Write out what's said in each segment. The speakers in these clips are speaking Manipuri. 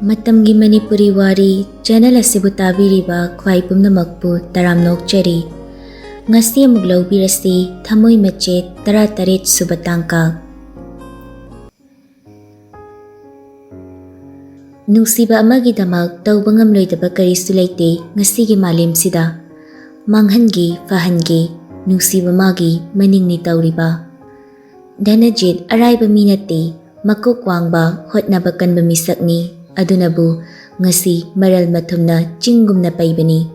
Matamgi Manipuri Wari channel asibu tabiriba khwai pumnamakpu taramnokchari. Ngasi amuk laubirasi Thamoi Machet 18 suba tangka. Nungsiba amagidamak tawba ngamloidaba karisu laite ngasigi malemsida. Manghangi fahangi nungsiba magi maningni tawriba. Danajit araiba minate makok wangba hotnaba kanba misakni. Adunabu ngasi maral mathumna chingumna paibani.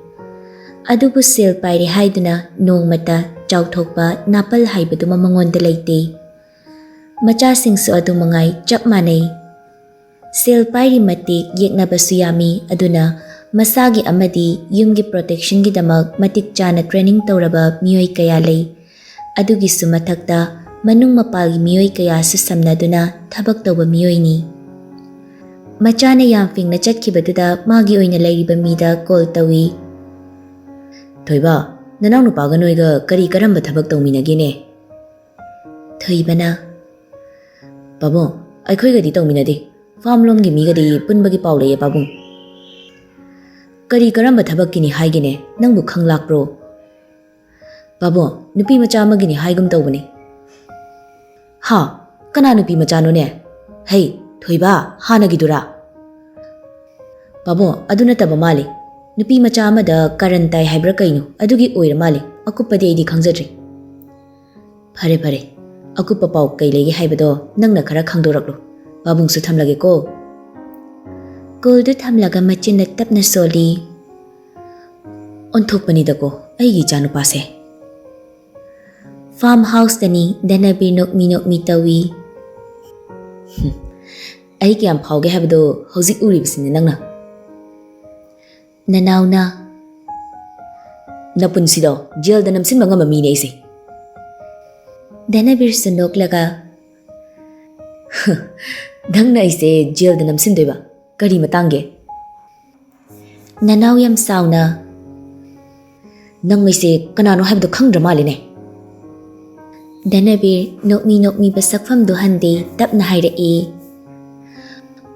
Adubu sel paire haiduna nongmata chauthokpa napal haibadu mamangonda laite. Machasingsu adu mangai chap manai. Sel pairi matik yeknabasu yami aduna masagi amadi yumgi protection gi damak matik chana training tawraba miyoi kaya lay. Adugi sumathakta manung mapalgi miyoi kaya susamnaduna thabak tawba miyoi ni. Machana yamfing na chatkibaduda magi oina layriba mida call tawi. Thoiba, nanaw nupaga noiga kari karamba thabak tawminagine. Thoibana. Pabong, aikhoigadi tawminadi. Farmlomgi migadi punbagi paulaya pabong. Kari karamba thabakini haigine nangbu khanglakpro. Pabong, nupi macha amagini haigum tawbani. Ha, kana nupi machano ne? Hey, Thoiba, hanagidura. Pabo, aduna taba mali. Nupi macha amada karantai haibra kaino, adugi oira mali. Akupade idi khangzadri. Phare phare. Akupa pau kai legi haibado nangna khara khangdoraklo. Babung su thamlage ko. Koldu thamlaga machinna tapna soli. Onthokpani dako aigi chanu pase. Farmhouse tani danabi nok mi tawi. Ai kiyam phauge habdo hojik uribsine nangna. Nanawna. Napunsido jail da namsin mga mamine isi. Danabir sunok laga. Dangna isi jail da namsin doiba. Kari matangge. Nanaw yam sauna. Nang isi kanano habdo khangra maline. Danabir nokmi basakfam dohande tap na haira e.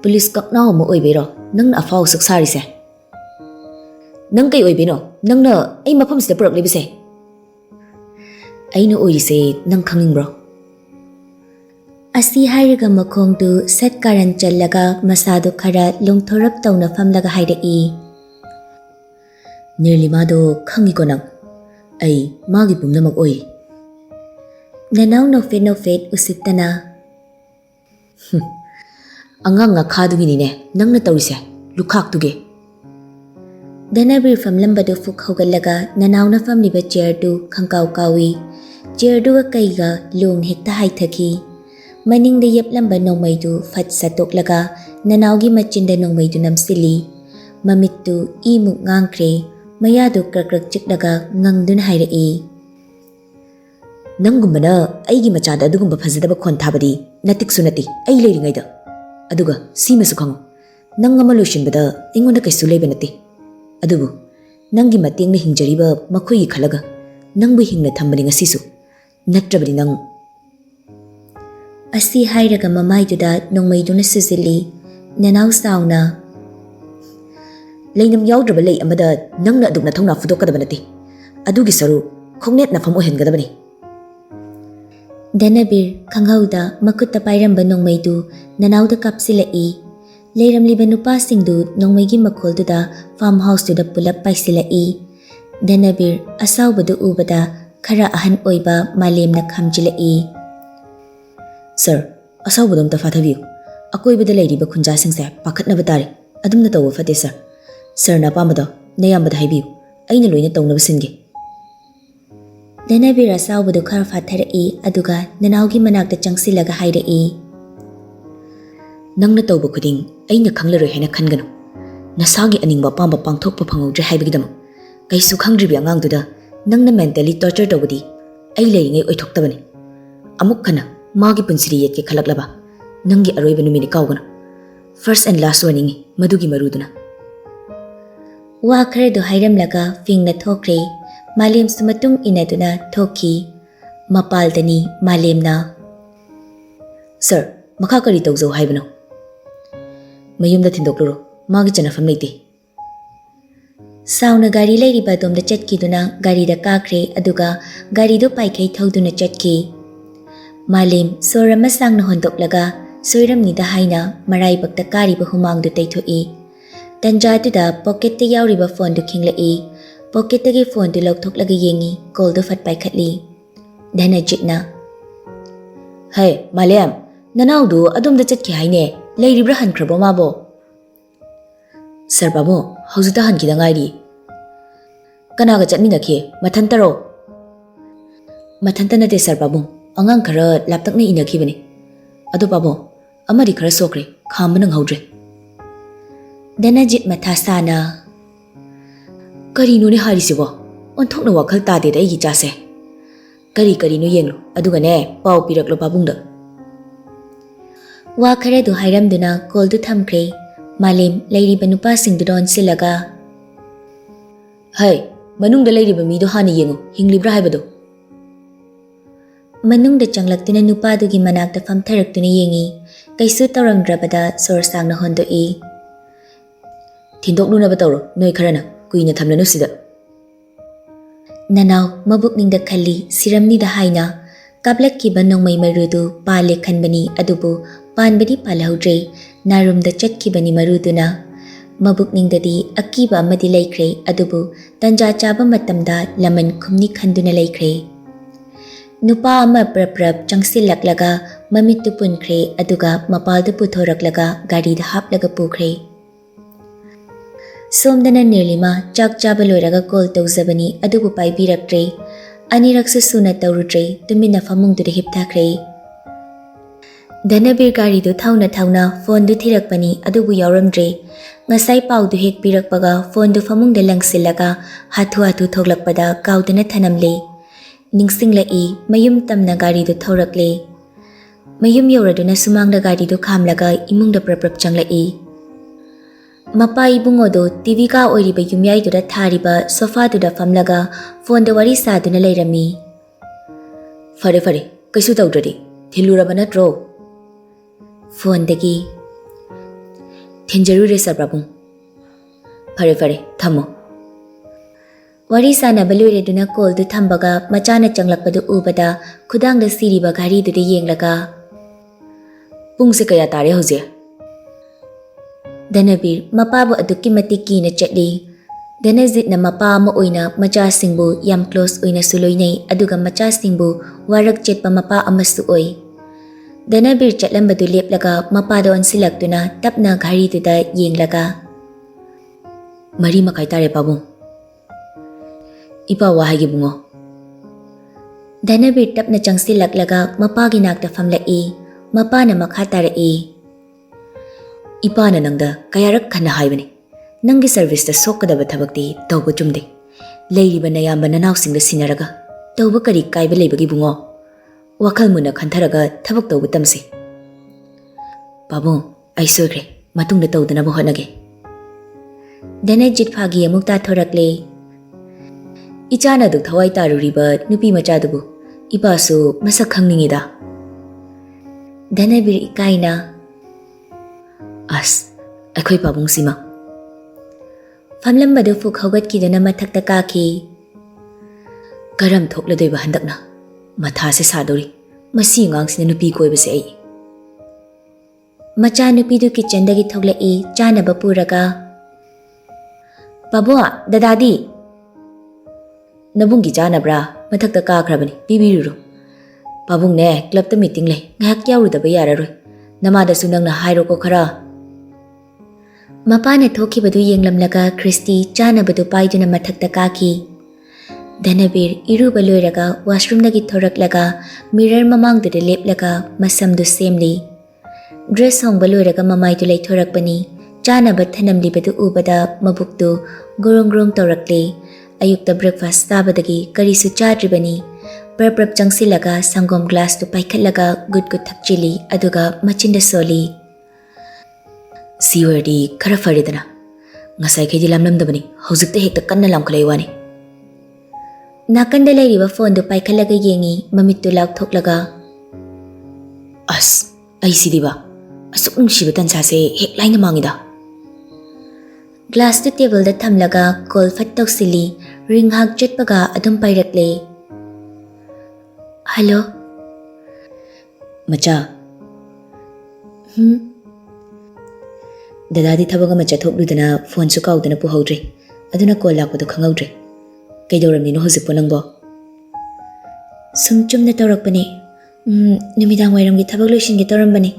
Police kaknaw mo oibero nang afaw saksari se. Nang kay oibino nang na ay mapam sida purak libise. Ay no oise nang khanging bro. Asi hairaga makong tu set karan challaga masado khara longthorap tawna famlaga haira e. Nirlimado khangi ko nang ay magi pumnamag oy. Nanaw no fet usitana. Angang nga khadugini ne nang na tawise lukhak tuge. Danabir from lambado fuk hogalaga nanaw na famliba chair du khangkaw kawi. Chair du ga kaiga lung hekta haithaki. Maning de yep lamba nongmay du fat satoklaga nanaw gi machinda nongmay du namsili. Mamit du imuk ngangkre mayado krakrak chiklaga ngang dun haira e. Nanggumana ay gi machada adugumba phazadaba khon thabadi natik sunati ay leiringayda. Aduga simasu khango nang ama loishinbada ingonda kaisu leiba nate adubu nangi mateng na hingjariba makhoi khalaga nangbu hingna thambani ngasisu natrabadi nang asi hairaga mamaiduda nongmaiduna suzili nanaw sauna leinam yawdraba lei amada nangna adugna thongna fudokadaba nate adugi saru khongnet na fam ohengadabani. Danabir kanghauda makutta pairamba nongmaidu nanawda kapsilai. Leiramliba nupasingdu nongmaigi makolduda farmhouse duda pulap paisilai. Danabir asawbadu ubada khara ahan oiba malemna khamjilai. Sir, asawbadum ta fathabiyu. Akoibada leiriba khunjasingse pakhatnaba tare. Adumna tawa fate sir. Sir na pamada nayambada haibiyu. Aina loina tawnaba singe. Danabir asawbadu khara fatharai aduga nanawgi manakta changsilaga hairai. Nangna tawba khuding aina khanglaroi haina khanganu. Nasagi aningba pamba pangthokpa phangudre haibagidam. Kaisu khangdribi angangduda nangna mentally torture tawbadi ai leiringai oithoktabani. Amuk khana magi punsiri yetke khalaklaba nangi aroiba numini kawgana. First and last warning madugi maruduna. Wa khare do hairamlaga fingna thokre. Malem sumatung inaduna thoki mapaldani malemna. Sir, makakari tawzo haibano. mayumda thindoklo magi chanafam leite. Sauna gari lairiba domda chatkiduna gari da kakre aduga gari do paikai thauduna chatki. Malim sorama sangna hondoklaga soiramnida haina marai bakta kariba humangdu taithoi. Tanja duda pocket ta yauriba phone du khinglai. Pocket tagi phone du lauthoklaga yengi call du fat paikhatli. Dhanajitna. Hey, Malayam, nanaudu adumda chatki haine lairibra hankrabo mabo. Sir Babu, hauzita hankida ngairi. Kanaga chatminakhi mathantaro. Mathantana de Sir Babu, angang khara laptakna inakhibani. Adu Babu, amari khara sokre, khambana nghaudre. Dhanajit mathasana. Karino ni harisibo, onthokna wakhal tade da igi chase. Karino yenglo, aduga ne pau piraklo babungda. Wa khara du hairamduna call du thamkre. Malim lairiba nupa singdu don silaga. Hey, manungda lairiba mido hani yengo, hinglibra haibado. Manungda changlaktuna nupa dugi manakta famtharaktuna yengi. Kaisu tawramdrabada sor sangna hondoi. Thindoknu na batawro, noi kharana, kuina thamlanu sida. Nanau mabukningda khalli siramnida haina. Kablakkiba nongmai marudu pale khanbani adubu panbadi palhaudre. Narumda chatkibani maruduna. Mabukningdadi akiba amadi laikre adubu tanja chaba matamda laman khumni khanduna laikre. Nupa ama prap changsilaklaga mamittu punkre aduga mapalda puthoraklaga garida haplaga pukre. Somdana Nirlima chak chaba loiraga call tawzabani adubu paibiraktre. Aniraksa suna tawrudre tumina famungduda hipthakre. Dhanabir gari du thauna phone du thirakpani adubu yauramdre. Ngasai pau du hek pirakpaga phone du famungda langsilaga hathu thoklakpada kaudana thanamle. Ningsinglai mayum tamna gari du thorakle. Mayum yauraduna sumangda gari du khamlaga imungda prap changlai. Mapa ibungo do TV ka oiriba yumyai du da thariba sofa du da famlaga phone da wari saduna lairami. Fare kaisu tawdradi thiluraba natro. Phone dagi. Thinjarure Sir Babu. Fare thamo. Wari sana balure duna call du thambaga machana changlakpadu ubada khudang da siriba gari du de yenglaga. Pungse kaya tare hoje. Dhanabir mapabu adukki matiki na chatli. Dhanajit na mapa ama oina macha singbu yam close oina suloinai aduga macha singbu warak chetpa mapa amasu oi. Dhanabir chatlambadu leplaga mapado onsilaktuna tapna gari duda yenglaga. Mari makai tare Babu. Ipa wahagi bungo. Dhanabir tapna changsilaklaga mapagi nakta famlai. Mapa na makha tarai. Ipa na nangda kayarak khana haibani. Nangi service da sokadaba thabakti tawba chumde. Leiriba nayamba nanausingda sinaraga tawba kari kaiba leibagi bungo. Wakal muna khantaraga thabak tawba tamsi. Babu, ai soigre matungda tawdana bo honage. Dhanajit phagi amukta thorakle. Ichana du thawai taruriba nupi machadubu ipa su masak khangningida. Dhanabir ikaina. As, akhoi pabung sima. Famlambadu fuk haugatkiduna mathakta kaki. Karam thokladoiba handakna. Matha se sadori. Masi ngangsina nupi koibase ai. Macha nupi du kitchen dagi thoklai chanaba puraga. Babua, dadadi. Nabungi chanabra mathakta kakhrabani bibiruru. Babung ne club ta meeting le ngahak yaurudaba yararoi. Namada sunangna hairo ko khara. Mapana thokibadu yenglamlaga Christy chanabadu paiduna mathakta kaki. Dhanabir iruba loiraga washroom dagi thoraklaga mirror mamangduda leplaga masamdu semli. Dress hongba loiraga mamaidu lai thorakpani. Chanaba thanamlibadu ubada mabuktu gorong tawrakle. Ayukta breakfast tabadagi karisu chadribani. Prap changsilaga sangom glass tu paikhatlaga good thakchili aduga machinda soli. Siwardi khara faridana. Ngasai khedi lamlamdabani hojikta hekta kanna lamkhalai wani. Nakanda lairiba phone du paikhatlaga yengi mamittu lakthoklaga. As, ai sidiba. Asuk nungsiba tansase hek laina mangida. Glass to table da thamlaga call fat tawsili ring hak chatpaga adum pairakle. Hello. Macha. Dadadi thabaga macha thokludana phone su kaudana puhaudre. Aduna call lakpado khangaudre. Kaidoramnino hojikpo nangbo. Sum chumna tawrakpani. Numidang wairamgi thabak loisinge tawrambani.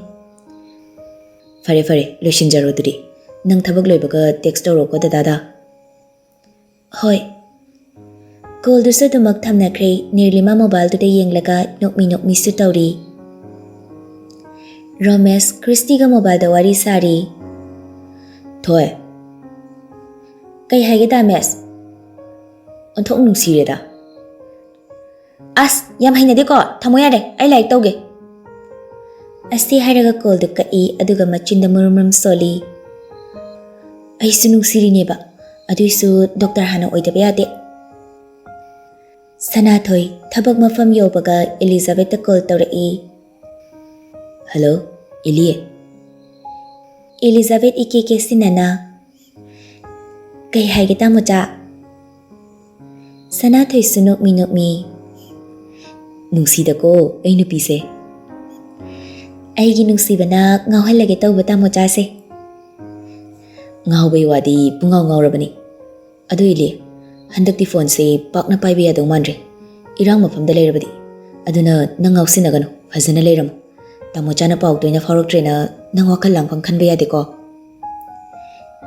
Fare fare loisinjaro duri. Nang thabak loibaga text tawroko dadada. Hoi. Call dusa dumak thamnakre Nirlima mobile to the yenglaga nokmi su tawri. Ramesh Christy ga mobile da wari sari. Thoi. Kai haige da mes. Onthok nungsireda. As yam hainade ko thamoy ade ai like tawge. Asti hairaga call du kai aduga machinda murmurum soli. Ai su nungsiri neba. Aduisu Dr. Hana oidaba yade. Sanathoi thabak mafam yobaga Elizabeth call tawrai. Hello, Ilie. Elizabeth ikeke sinana. Kai haige ta mocha. Sanathoi sunok mi. Nungsida ko ay nupise. Aigi nungsibana ngawhalage tawba ta mocha se. Ngawbay wadi pungaw ngawrabani. Ado Ilie, handakti phone se pakna paiba yadaw mandre. Irang mapamda layrabadi. Aduna nangaw sinagano, fazana layramo. Tamochana paugdoy na faroktre na nang wakal lang pang kanba yade ko.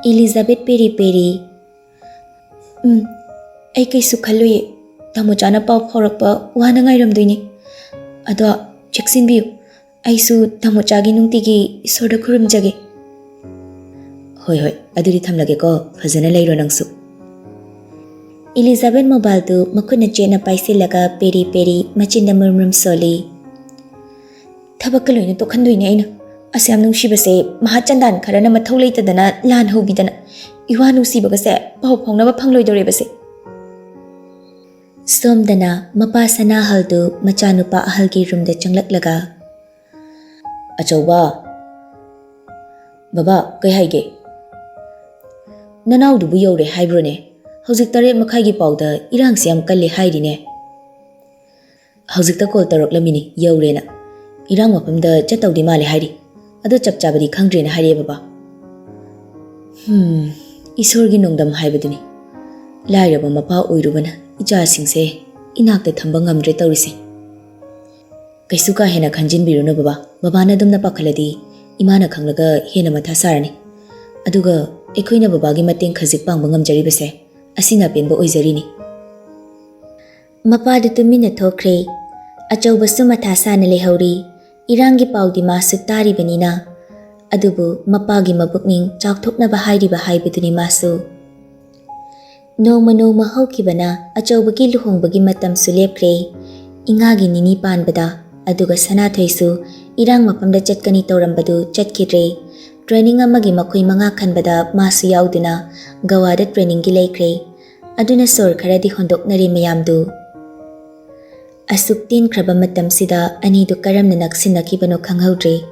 Elizabeth peri. Ay kay sukhaluye. Tamochana pau farakpa wana ngayramdoy ni. Ado cheksin biyo. Ay su tamochagi nungtigi isorda kurumjage. Hoi, aduri thamlage ko, fazana layro nangsu. Elizabeth mobile tu makuna chena paisilaga peri machinda murmurum soli. Thabakaloy na to khandoy ni aina. Asyam nungsibase mahachandan karana mathau leitadana lan hobidana. Iwa nungsibaga se pau phongnaba phangloy dorebase. Somdana mapa sana haldu machanupa ahalgi room da changlaklaga. Achauba. Baba, kay haige. Nanaw dubu yore haibrone. Hojik tare makhai gi pauda irang siam kalle hairine. Hojik ta call tarok lamini yore na. Irang mapamda chatawdi male hairi. Ado chapchabadi khangdre na haire baba. Isorgi nongdam haibaduni. Lairaba mapa oirubana ija singse inakta thamba ngamdre tawrise. Kaisu ka hena khanjin biruna baba. Baba na dumna pakhaladi imana khanglaga hena matha sarani. Aduga ekoina baba gi mateng khajik pangba ngamjari base. Asina penbo oizarini. Mapa du tumina thokre. Achauba su matha sana lehauri. Irangi paudi masu tari banina. Adubu mapa gi mabukning chakthoknaba hairiba haibaduni masu. Noma haukibana achauba gi luhongbagi matam su lepkre. Ingagi nini panbada. Aduga Sanathoi irang mapamda chatkani tawrambadu chatkidre. Training amagi makoi manga khanbada masu yauduna gawada training gi laikre. Aduna sor kharadi hondoknari mayamdu. Asuk tin kraba matam sida ani du karamna naksinakibano khanghaudre.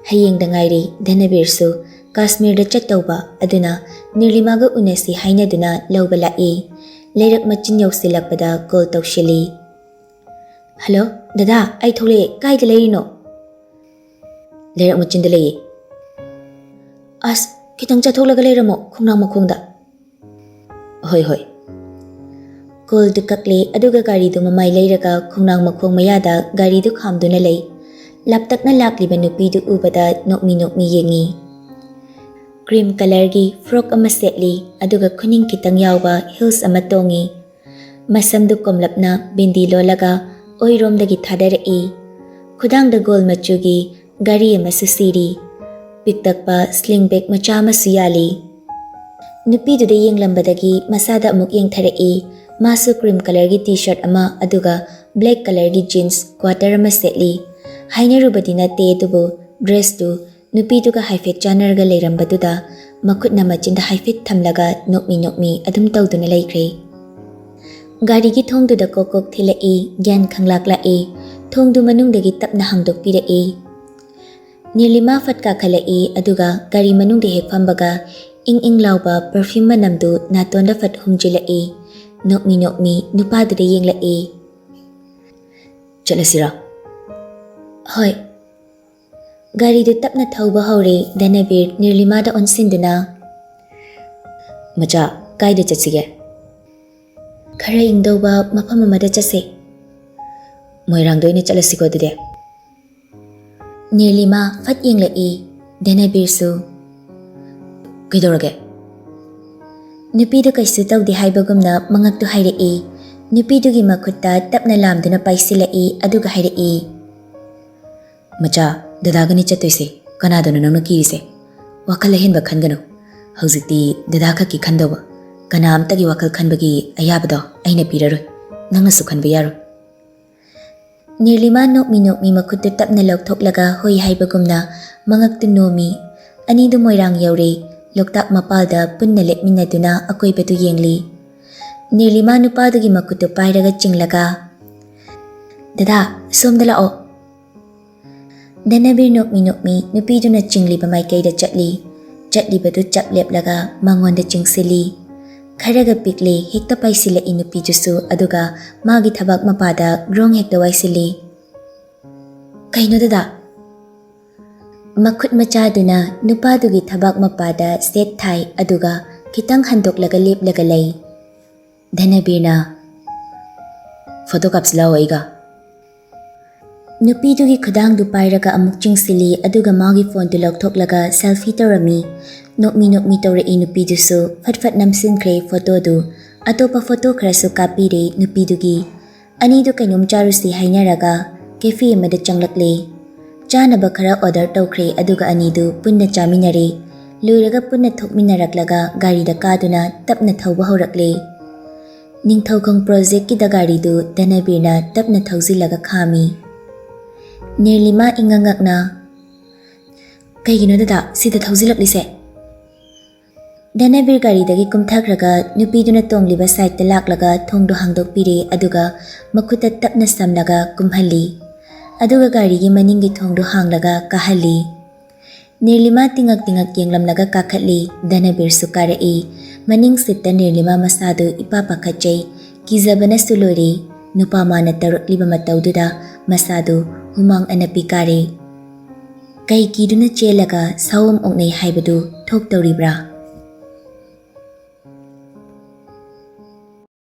Hayeng dangairi Dhanabirsu Kashmir da chattauba aduna Nirlimaga unasi hainaduna lawba lai. Leirak machin yausilakpada call tawshili. Hello, dada, ay thole kai da leirino. Leirak machin da lei. As kitang chatholaga leiramo khungnang makhungda. Hoi. Call du kakle aduga gari du mamai leiraga khungnang makhung mayada gari du khamduna lei. Laptakna lakliba nupi du ubada nokmi yengi. Cream color gi frock ama setli aduga khuning kitang yawba heels ama tongi. Masam du komlapna bindi lolaga oirom dagi thadarai. Khudang da gol machugi gari ama susiri. Pitakpa sling bag macha masu yali. Nupi du da yenglambadagi masada amuk yengtharai. Masu cream color gi t-shirt ama aduga black color gi jeans quarter ama setli. Hainarubadi nate dubu dress du nupi du ga haifet chanarga leirambaduda makutna machinda haifet thamlaga nokmi adum tawduna laikre. Gari gi thongdu da kokok thilai gyan khanglak lai thongdu manungdagi tapna hangdok pirai. Nirlima fat kakhala'i aduga gari manungda hek fambaga ing lauba perfume manamdu natonda fat humjila'i. Nokmi nupaduda yengla'i. Chalasira. Hoi. Garidu tapna thauba haure Danabir Nirlimada onsinduna. Macha, kaida chatsige? Khara ingdauba mafam amada chase. Moirangdo ina chalasiko dide. Nirlima fat yengla'i. Danabir su. Kaidorage? Nupidu kaisu tawdi haibagumna mangaktu haira'i. Nupidugi makutta tapna lamduna paisila'i aduga haira'i. Macha, dadagani chatoise. Kanadano nangna kirise. Wakal lahenba khangano. Hauzikti dadaka ki khandoba. Kana amtagi wakal khanbagi ayabado aina piraroi. Nangasu khanba yaro. Nirlima nokmi makuttu tapna lauktoklaga hoi haibagumna mangaktu nomi. Anidu moirang yaure. Loktak mapalda punna lepminaduna akoibadu yengli. Nirlima nupadugi makutu pairaga chinglaga. Dada, somda lao. Danabir nokmi nupiduna chingliba maikaida chatli. Chatlibadu chap leplaga mangonda chingsili. Kharaga pikli hekta paisila inupijusu aduga magi thabak mapada grong hekta waisili. Kaino dada? Makut machaduna nupadugi thabak mapada set thai aduga kitang handoklaga leplaga lay. Danabirna. Photocaps lao aiga. Nupidugi khudangdu pairaga amuk chingsili aduga magi phone tu lauktoklaga selfie tarami. Nokmi tawra'i nupidusu fatfat namsinkre photo du. Atopa photo kharasu kapire nupidugi. Anidu kainom charusi hainaraga cafe amada changlakle. Chanaba khara order tawkhre aduga anidu punna chaminare. Loiraga punna thokminaraklaga garida kaduna tapna thauba horakle. Ningthaukong project ki da garidu Danabirna tapna thauzilaga khami. Nirlima ingangakna. Kaigino dada sida thauzilaklise? Danabir garidagi kumthakraga nupiduna tongliba side ta laklaga thongdo hangdokpire aduga makuta tapna samlaga kumhalli. Aduga garigi maningi thongdo hanglaga kahalli. Nirlima tingak yenglamlaga kakhatli. Danabir sukara'i. Maning sitta Nirlima masadu ipapakhatjay. Kizabana sulori. Nupama na tarukliba matawduda masadu humang anapikare. Kay kiduna chelaga sawam oknay haibadu thok tawribra.